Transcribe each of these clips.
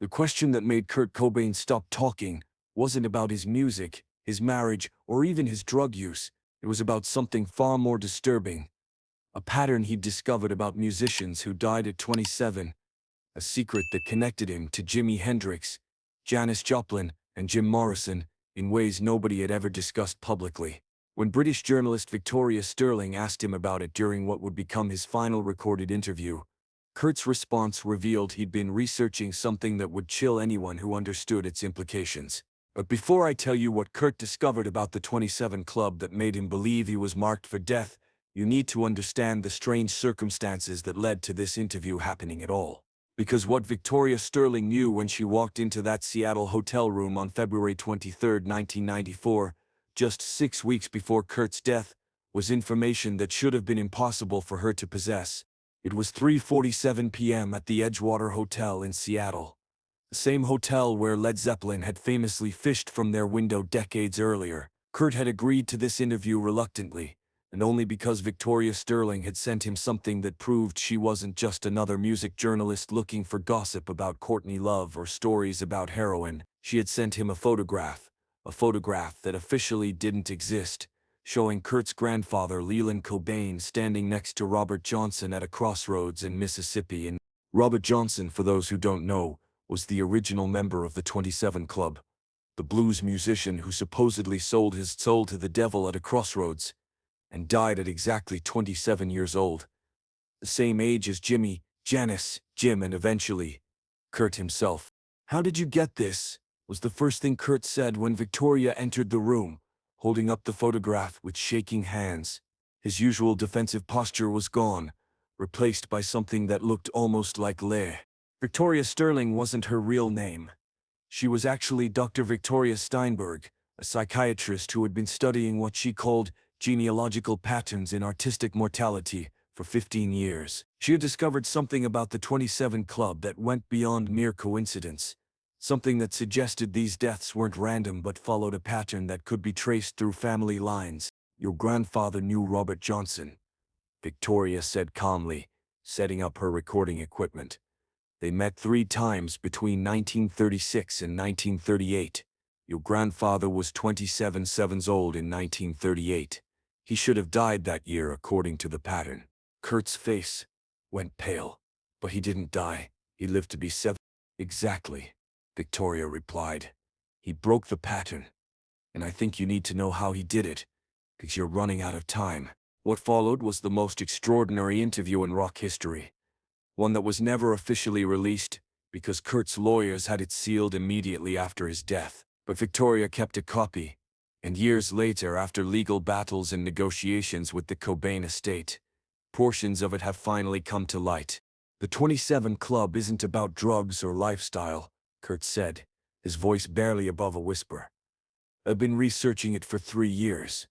The question that made Kurt Cobain stop talking wasn't about his music, his marriage, or even his drug use. It was about something far more disturbing. A pattern he'd discovered about musicians who died at 27. A secret that connected him to Jimi Hendrix, Janis Joplin, and Jim Morrison in ways nobody had ever discussed publicly. When British journalist Victoria Sterling asked him about it during what would become his final recorded interview, Kurt's response revealed he'd been researching something that would chill anyone who understood its implications. But before I tell you what Kurt discovered about the 27 Club that made him believe he was marked for death, you need to understand the strange circumstances that led to this interview happening at all. Because what Victoria Sterling knew when she walked into that Seattle hotel room on February 23, 1994, just 6 weeks before Kurt's death, was information that should have been impossible for her to possess. It was 3:47 p.m. at the Edgewater Hotel in Seattle, the same hotel where Led Zeppelin had famously fished from their window decades earlier. Kurt had agreed to this interview reluctantly, and only because Victoria Sterling had sent him something that proved she wasn't just another music journalist looking for gossip about Courtney Love or stories about heroin. She had sent him a photograph that officially didn't exist, showing Kurt's grandfather Leland Cobain standing next to Robert Johnson at a crossroads in Mississippi. And Robert Johnson, for those who don't know, was the original member of the 27 Club, the blues musician who supposedly sold his soul to the devil at a crossroads and died at exactly 27 years old, the same age as Jimmy, Janis, Jim, and eventually Kurt himself. "How did you get this?" was the first thing Kurt said when Victoria entered the room, holding up the photograph with shaking hands. His usual defensive posture was gone, replaced by something that looked almost like Leigh. Victoria Sterling wasn't her real name. She was actually Dr. Victoria Steinberg, a psychiatrist who had been studying what she called genealogical patterns in artistic mortality for 15 years. She had discovered something about the 27 Club that went beyond mere coincidence, something that suggested these deaths weren't random but followed a pattern that could be traced through family lines. "Your grandfather knew Robert Johnson," Victoria said calmly, setting up her recording equipment. "They met 3 times between 1936 and 1938. Your grandfather was 27 old in 1938. He should have died that year according to the pattern." Kurt's face went pale. "But he didn't die. He lived to be 7. "Exactly," Victoria replied. "He broke the pattern. And I think you need to know how he did it, because you're running out of time." What followed was the most extraordinary interview in rock history. One that was never officially released, because Kurt's lawyers had it sealed immediately after his death. But Victoria kept a copy, and years later, after legal battles and negotiations with the Cobain estate, portions of it have finally come to light. "The 27 Club isn't about drugs or lifestyle," Kurt said, his voice barely above a whisper. "I've been researching it for 3 years.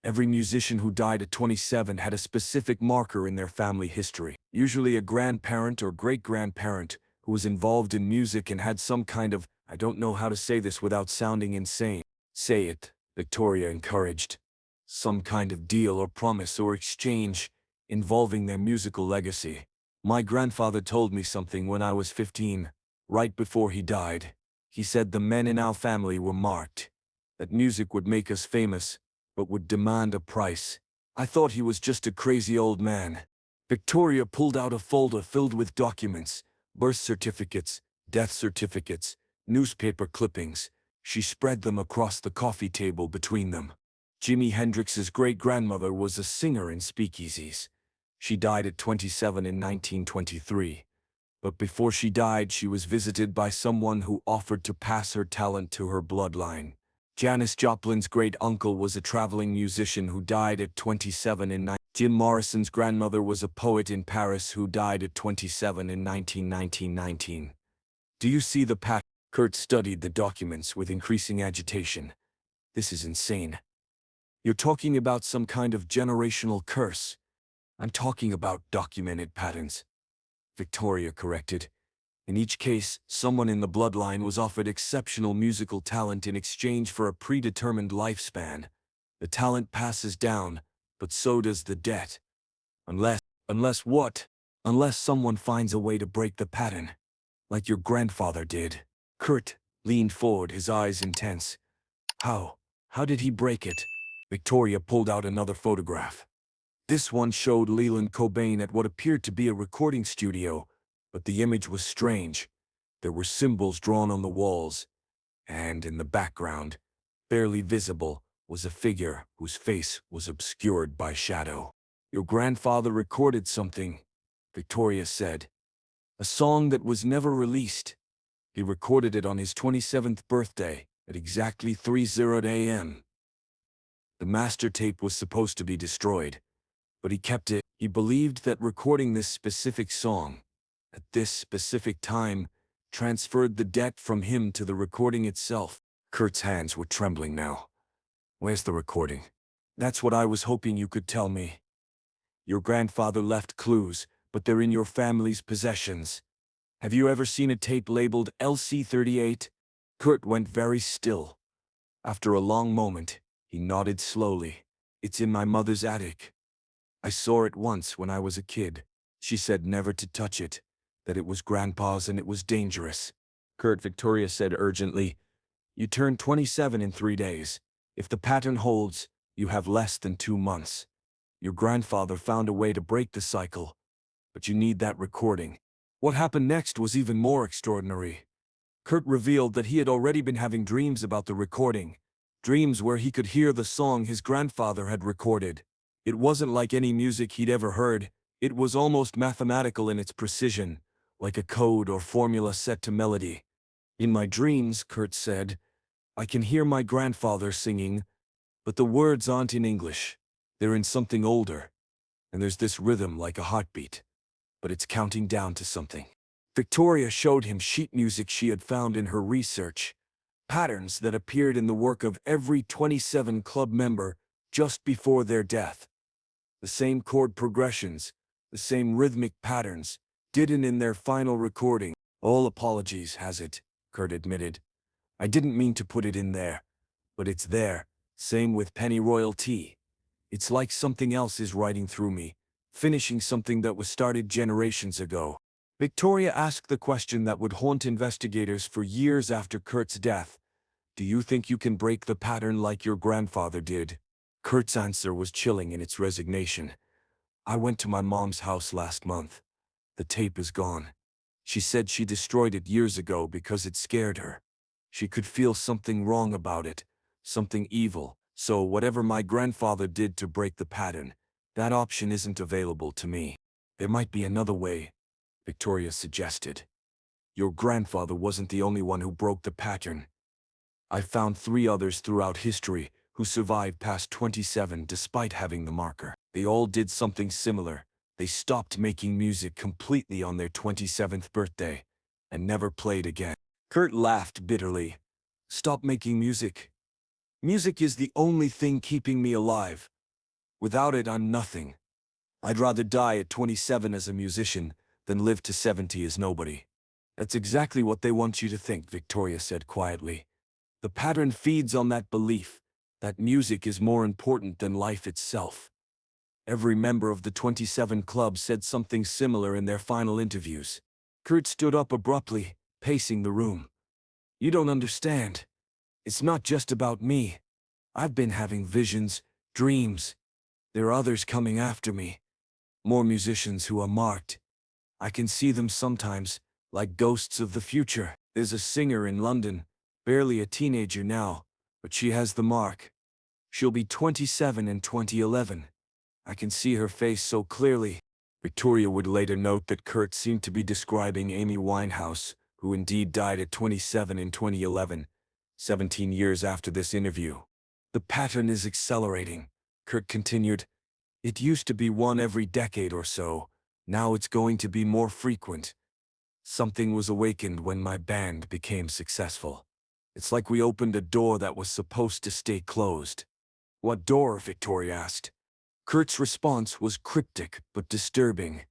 Every musician who died at 27 had a specific marker in their family history, usually a grandparent or great-grandparent who was involved in music and had some kind of, I don't know how to say this without sounding insane." "Say it," Victoria encouraged. "Some kind of deal or promise or exchange involving their musical legacy. My grandfather told me something when I was 15, right before he died. He said the men in our family were marked, that music would make us famous, but would demand a price. I thought he was just a crazy old man." Victoria pulled out a folder filled with documents, birth certificates, death certificates, newspaper clippings. She spread them across the coffee table between them. Jimi Hendrix's great-grandmother was a singer in speakeasies. She died at 27 in 1923. But before she died, she was visited by someone who offered to pass her talent to her bloodline. Janis Joplin's great-uncle was a traveling musician who died at 27 in 19. Jim Morrison's grandmother was a poet in Paris who died at 27 in 1919. "Do you see the pattern?" Kurt studied the documents with increasing agitation. "This is insane. You're talking about some kind of generational curse." "I'm talking about documented patterns," Victoria corrected. "In each case, someone in the bloodline was offered exceptional musical talent in exchange for a predetermined lifespan. The talent passes down, but so does the debt. Unless what? Unless someone finds a way to break the pattern." like your grandfather did. Kurt leaned forward, his eyes intense. How? How did he break it? Victoria pulled out another photograph. This one showed Leland Cobain at what appeared to be a recording studio, but the image was strange. There were symbols drawn on the walls, and in the background, barely visible, was a figure whose face was obscured by shadow. Your grandfather recorded something, Victoria said. A song that was never released. He recorded it on his 27th birthday at exactly 3:00 a.m. The master tape was supposed to be destroyed, but he kept it. He believed that recording this specific song, at this specific time, transferred the debt from him to the recording itself. Kurt's hands were trembling now. Where's the recording? That's what I was hoping you could tell me. Your grandfather left clues, but they're in your family's possessions. Have you ever seen a tape labeled LC38? Kurt went very still. After a long moment, he nodded slowly. It's in my mother's attic. I saw it once when I was a kid. She said never to touch it, that it was Grandpa's and it was dangerous. Kurt, Victoria said urgently, you turn 27 in 3 days. If the pattern holds, you have less than 2 months. Your grandfather found a way to break the cycle, but you need that recording. What happened next was even more extraordinary. Kurt revealed that he had already been having dreams about the recording, dreams where he could hear the song his grandfather had recorded. It wasn't like any music he'd ever heard. It was almost mathematical in its precision, like a code or formula set to melody. In my dreams, Kurt said, I can hear my grandfather singing, but the words aren't in English. They're in something older, and there's this rhythm like a heartbeat, but it's counting down to something. Victoria showed him sheet music she had found in her research, patterns that appeared in the work of every 27 club member just before their death. The same chord progressions, the same rhythmic patterns, didn't in their final recording. All apologies, has it, Kurt admitted. I didn't mean to put it in there, but it's there. Same with Penny Royalty. It's like something else is writing through me, finishing something that was started generations ago. Victoria asked the question that would haunt investigators for years after Kurt's death. Do you think you can break the pattern like your grandfather did? Kurt's answer was chilling in its resignation. I went to my mom's house last month. The tape is gone. She said she destroyed it years ago because it scared her. She could feel something wrong about it, something evil. So whatever my grandfather did to break the pattern, that option isn't available to me. There might be another way, Victoria suggested. Your grandfather wasn't the only one who broke the pattern. I found 3 others throughout history who survived past 27 despite having the marker. They all did something similar. They stopped making music completely on their 27th birthday and never played again. Kurt laughed bitterly. Stop making music. Music is the only thing keeping me alive. Without it, I'm nothing. I'd rather die at 27 as a musician than live to 70 as nobody. That's exactly what they want you to think, Victoria said quietly. The pattern feeds on that belief, that music is more important than life itself. Every member of the 27 Club said something similar in their final interviews. Kurt stood up abruptly, pacing the room. You don't understand. It's not just about me. I've been having visions, dreams. There are others coming after me. More musicians who are marked. I can see them sometimes, like ghosts of the future. There's a singer in London, barely a teenager now, but she has the mark. She'll be 27 in 2011. I can see her face so clearly. Victoria would later note that Kurt seemed to be describing Amy Winehouse, who indeed died at 27 in 2011, 17 years after this interview. The pattern is accelerating, Kurt continued. It used to be one every decade or so. Now it's going to be more frequent. Something was awakened when my band became successful. It's like we opened a door that was supposed to stay closed. What door? Victoria asked. Kurt's response was cryptic but disturbing.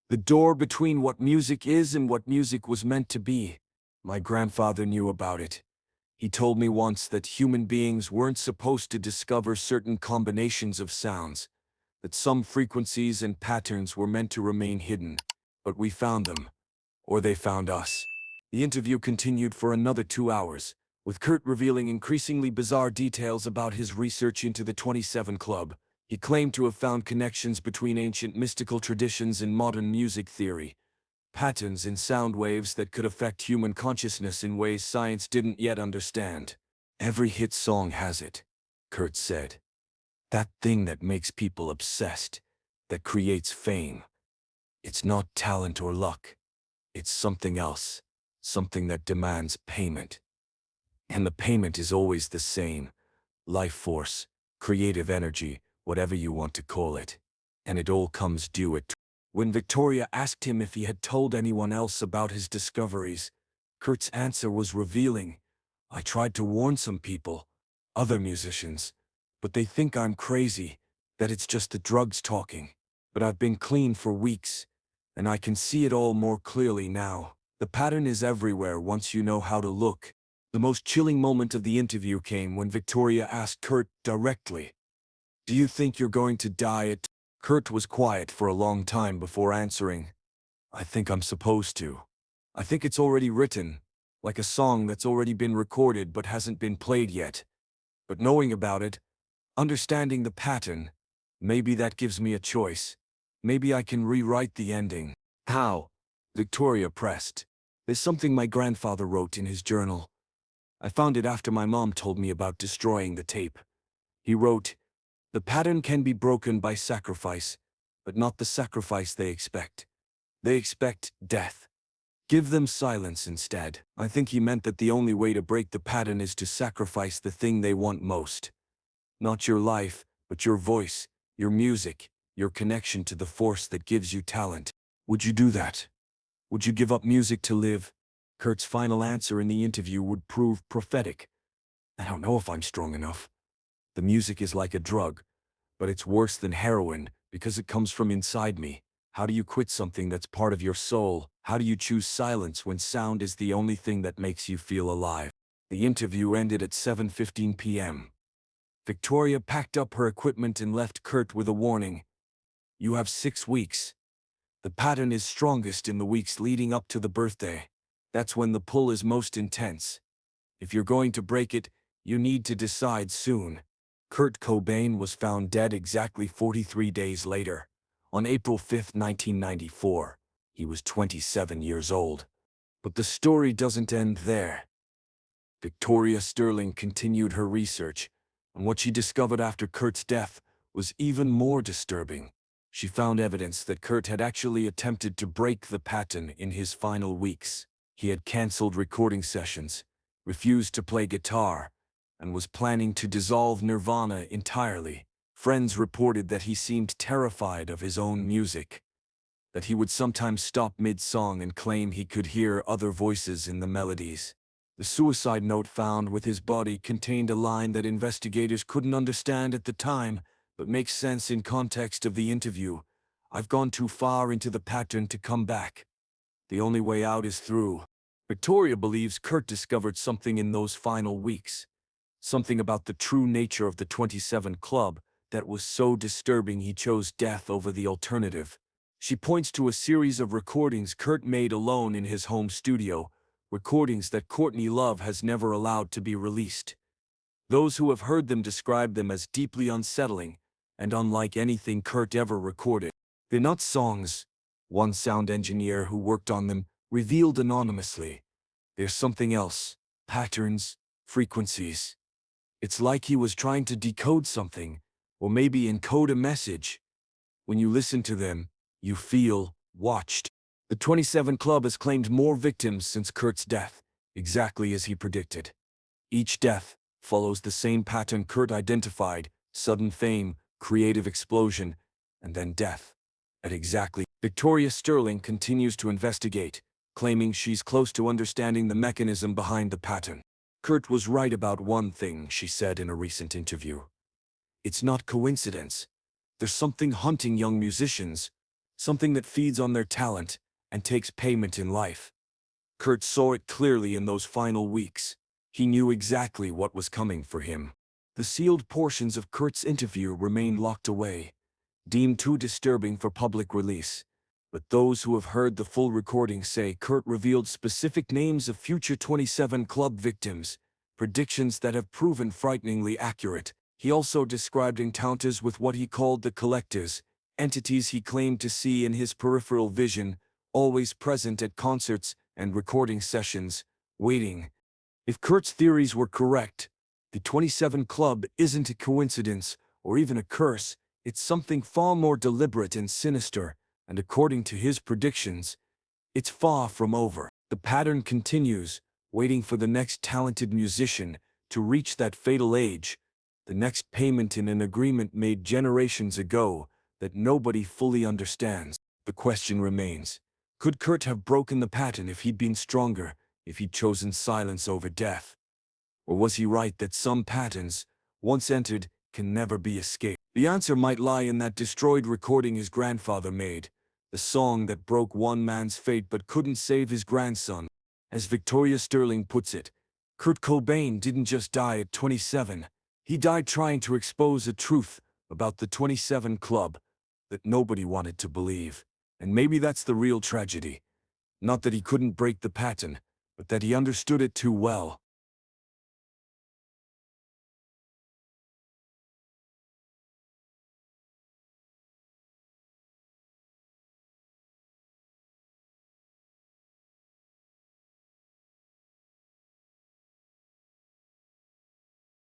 The door between what music is and what music was meant to be. My grandfather knew about it. He told me once that human beings weren't supposed to discover certain combinations of sounds, that some frequencies and patterns were meant to remain hidden, but we found them, or they found us. The interview continued for another 2 hours, with Kurt revealing increasingly bizarre details about his research into the 27 Club. He claimed to have found connections between ancient mystical traditions and modern music theory, patterns in sound waves that could affect human consciousness in ways science didn't yet understand. "Every hit song has it," Kurt said. "That thing that makes people obsessed, that creates fame. It's not talent or luck. It's something else, something that demands payment. And the payment is always the same: life force, creative energy, whatever you want to call it. And it all comes due at." When Victoria asked him if he had told anyone else about his discoveries, Kurt's answer was revealing. "I tried to warn some people, other musicians, but they think I'm crazy, that it's just the drugs talking. But I've been clean for weeks, and I can see it all more clearly now. The pattern is everywhere once you know how to look." The most chilling moment of the interview came when Victoria asked Kurt directly, "Do you think you're going to die at—" Kurt was quiet for a long time before answering, "I think I'm supposed to. I think it's already written, like a song that's already been recorded but hasn't been played yet. But knowing about it, understanding the pattern, maybe that gives me a choice. Maybe I can rewrite the ending." "How?" Victoria pressed. "There's something my grandfather wrote in his journal. I found it after my mom told me about destroying the tape. He wrote, 'The pattern can be broken by sacrifice, but not the sacrifice they expect. They expect death. Give them silence instead.' I think he meant that the only way to break the pattern is to sacrifice the thing they want most. Not your life, but your voice, your music, your connection to the force that gives you talent. Would you do that? Would you give up music to live?" Kurt's final answer in the interview would prove prophetic. "I don't know if I'm strong enough. The music is like a drug, but it's worse than heroin because it comes from inside me. How do you quit something that's part of your soul? How do you choose silence when sound is the only thing that makes you feel alive?" The interview ended at 7:15 p.m. Victoria packed up her equipment and left Kurt with a warning. "You have 6 weeks. The pattern is strongest in the weeks leading up to the birthday. That's when the pull is most intense. If you're going to break it, you need to decide soon." Kurt Cobain was found dead exactly 43 days later, on April 5, 1994. He was 27 years old. But the story doesn't end there. Victoria Sterling continued her research, and what she discovered after Kurt's death was even more disturbing. She found evidence that Kurt had actually attempted to break the pattern in his final weeks. He had canceled recording sessions, refused to play guitar, and was planning to dissolve Nirvana entirely. Friends reported that he seemed terrified of his own music, that he would sometimes stop mid-song and claim he could hear other voices in the melodies. The suicide note found with his body contained a line that investigators couldn't understand at the time, but makes sense in context of the interview. "I've gone too far into the pattern to come back. The only way out is through." Victoria believes Kurt discovered something in those final weeks. Something about the true nature of the 27 Club that was so disturbing he chose death over the alternative. She points to a series of recordings Kurt made alone in his home studio, recordings that Courtney Love has never allowed to be released. Those who have heard them describe them as deeply unsettling and unlike anything Kurt ever recorded. "They're not songs," one sound engineer who worked on them revealed anonymously. "There's something else. Patterns, frequencies. It's like he was trying to decode something, or maybe encode a message. When you listen to them, you feel watched." The 27 Club has claimed more victims since Kurt's death, exactly as he predicted. Each death follows the same pattern Kurt identified: sudden fame, creative explosion, and then death. At exactly. Victoria Sterling continues to investigate, claiming she's close to understanding the mechanism behind the pattern. "Kurt was right about one thing," she said in a recent interview. "It's not coincidence. There's something hunting young musicians, something that feeds on their talent and takes payment in life." Kurt saw it clearly in those final weeks. He knew exactly what was coming for him. The sealed portions of Kurt's interview remain locked away, deemed too disturbing for public release. But those who have heard the full recording say Kurt revealed specific names of future 27 Club victims, predictions that have proven frighteningly accurate. He also described encounters with what he called the collectors, entities he claimed to see in his peripheral vision, always present at concerts and recording sessions, waiting. If Kurt's theories were correct, the 27 Club isn't a coincidence or even a curse, it's something far more deliberate and sinister, and according to his predictions, it's far from over. The pattern continues, waiting for the next talented musician to reach that fatal age, the next payment in an agreement made generations ago that nobody fully understands. The question remains, could Kurt have broken the pattern if he'd been stronger, if he'd chosen silence over death? Or was he right that some patterns, once entered, can never be escaped? The answer might lie in that destroyed recording his grandfather made, the song that broke one man's fate but couldn't save his grandson. As Victoria Sterling puts it, Kurt Cobain didn't just die at 27, he died trying to expose a truth about the 27 Club that nobody wanted to believe. And maybe that's the real tragedy. Not that he couldn't break the pattern, but that he understood it too well.